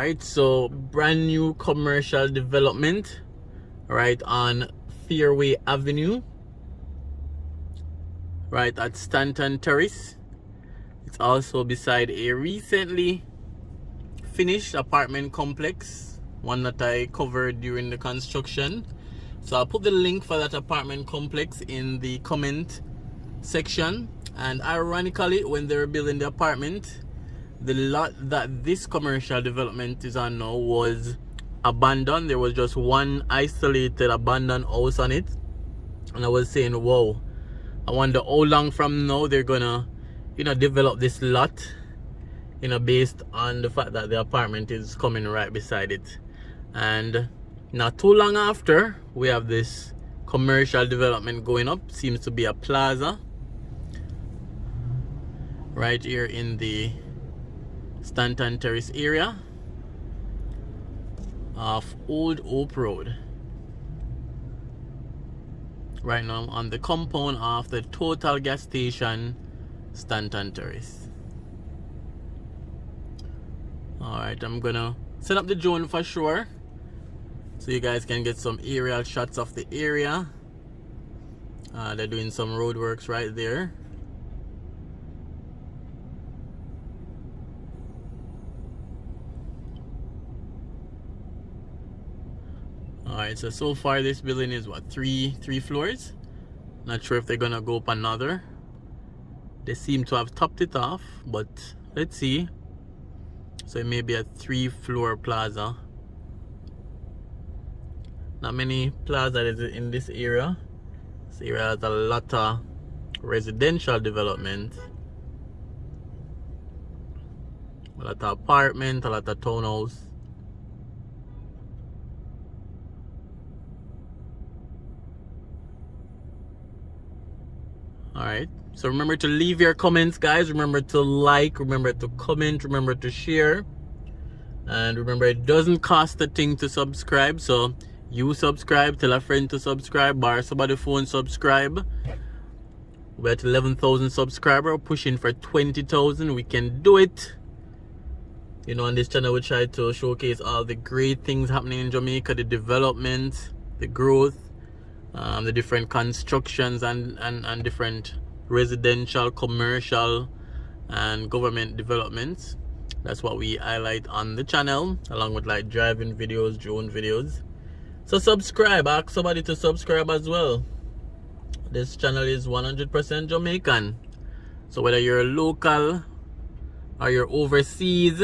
Alright, so brand new commercial development right on Fairway Avenue, right at Stanton Terrace. It's also beside a recently finished apartment complex, one that I covered during the construction. So I'll put the link for that apartment complex in the comment section. And ironically, when they were building the apartment, the lot that this commercial development is on now was abandoned. There was just one isolated abandoned house on it, and I was saying, whoa, I wonder how long from now they're gonna develop this lot, based on the fact that the apartment is coming right beside it. And not too long after, we have this commercial development going up. Seems to be a plaza right here in the Stanton Terrace area of Old Hope Road. Right now on the compound of the Total gas station, Stanton Terrace. Alright, I'm gonna set up the drone for sure, so you guys can get some aerial shots of the area. They're doing some road works right there. Alright, so far this building is what, three floors. Not sure if they're gonna go up another. They seem to have topped it off, but let's see. So it may be a 3-floor plaza. Not many plazas in this area. This area has a lot of residential development, a lot of apartment, a lot of townhouse. Alright, so remember to leave your comments, guys. Remember to like, remember to comment, remember to share. And remember, it doesn't cost a thing to subscribe. So you subscribe, tell a friend to subscribe, borrow somebody's phone, subscribe. We're at 11,000 subscribers, pushing for 20,000. We can do it. On this channel we try to showcase all the great things happening in Jamaica, the development, the growth, the different constructions and different residential, commercial and government developments. That's what we highlight on the channel, along with like driving videos, drone videos. So subscribe, ask somebody to subscribe as well. This channel is 100% Jamaican, so whether you're local or you're overseas,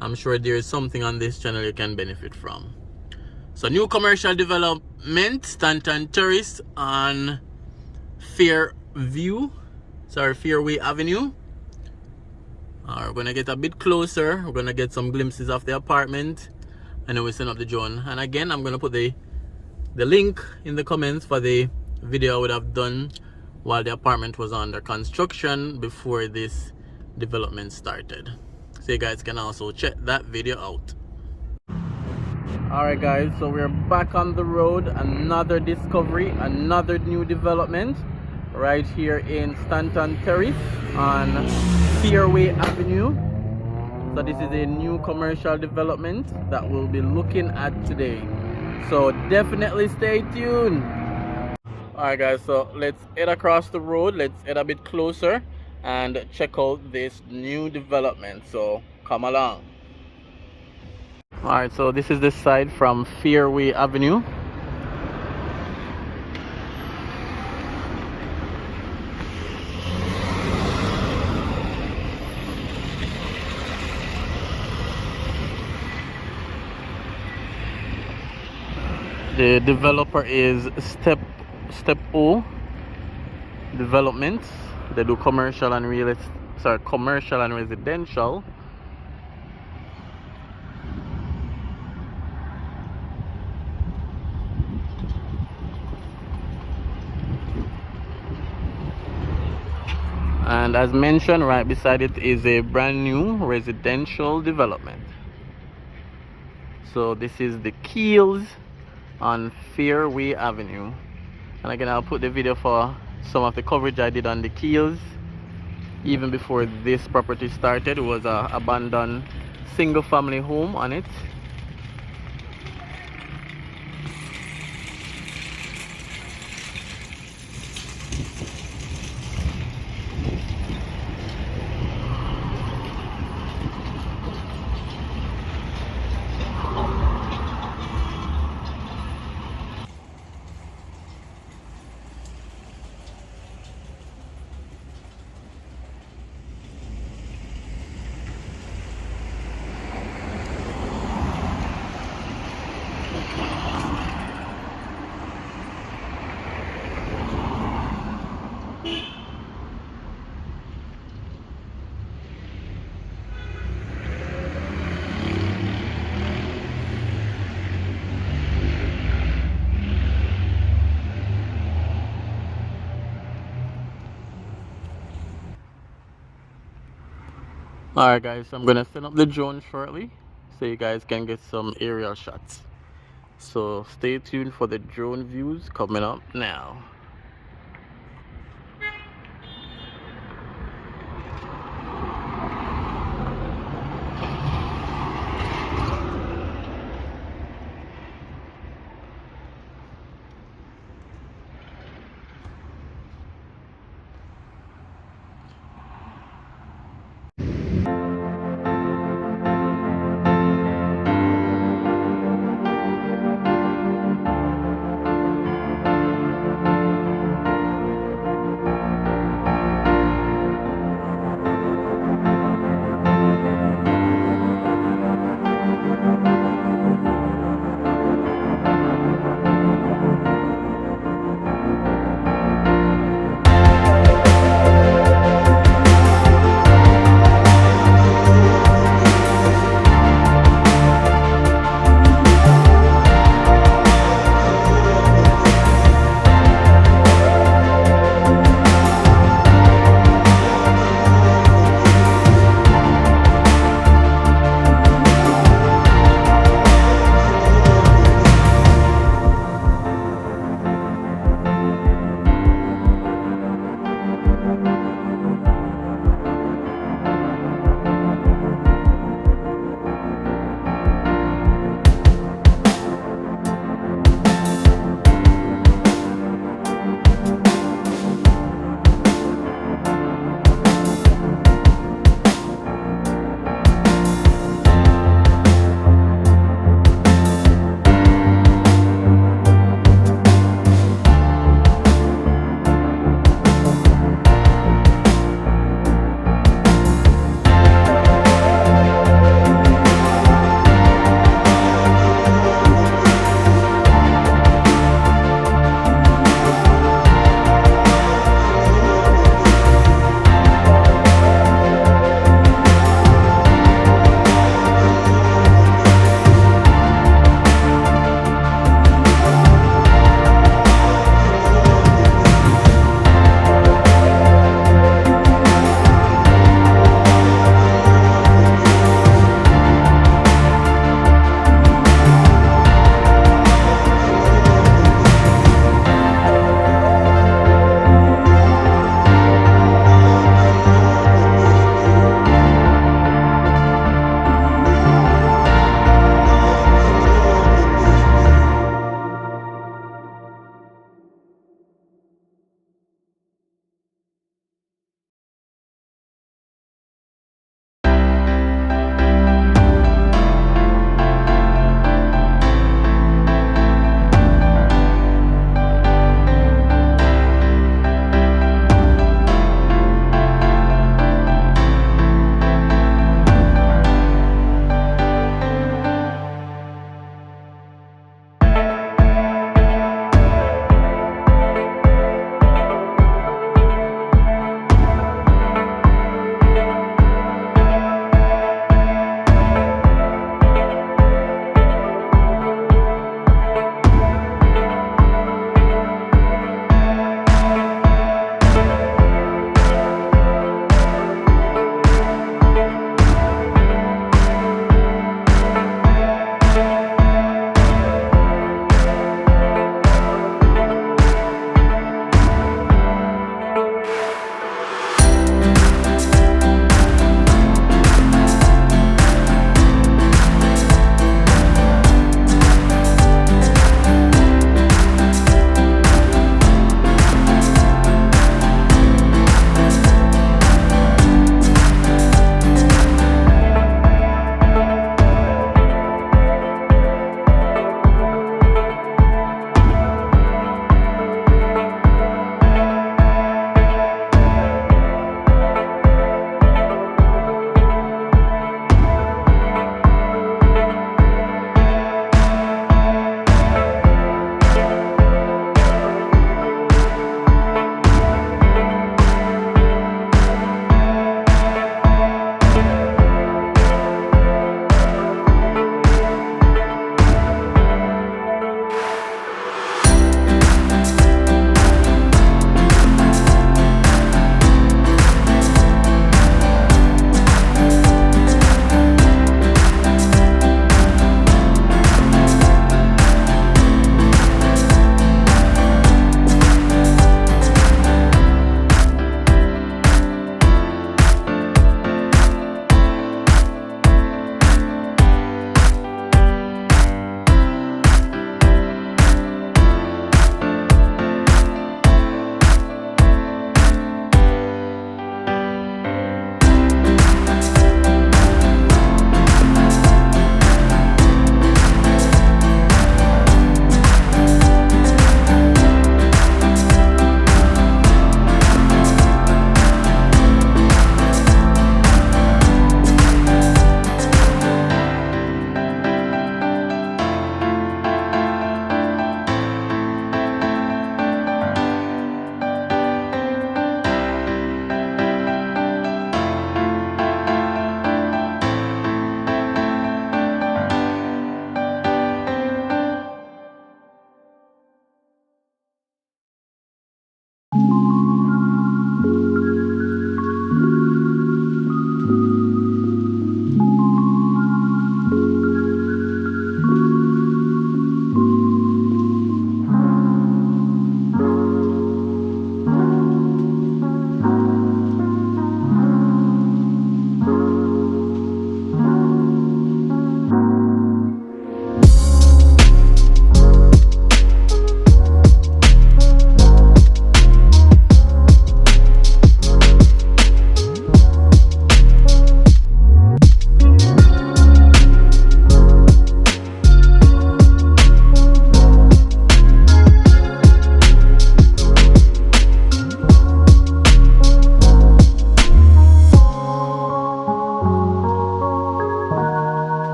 I'm sure there is something on this channel you can benefit from. So new commercial development, Stanton Terrace on Fairway Avenue. We're gonna get a bit closer. We're gonna get some glimpses of the apartment, and then we send up the drone. And again, I'm gonna put the link in the comments for the video I would have done while the apartment was under construction before this development started, so you guys can also check that video out. Alright guys, so we're back on the road. Another discovery, another new development right here in Stanton Terrace on Fairway Avenue. So this is a new commercial development that we'll be looking at today, so definitely stay tuned. Alright guys, so let's head across the road, let's head a bit closer and check out this new development, so come along. Alright, so this is the side from Fairway Avenue. The developer is Step O Development. They do commercial and commercial and residential. And as mentioned, right beside it is a brand new residential development. So this is the Keeylz on Fairway Avenue. And again, I'll put the video for some of the coverage I did on the Keeylz. Even before this property started, it was a abandoned single family home on it. Alright guys, so I'm gonna set up the drone shortly so you guys can get some aerial shots. So stay tuned for the drone views coming up now.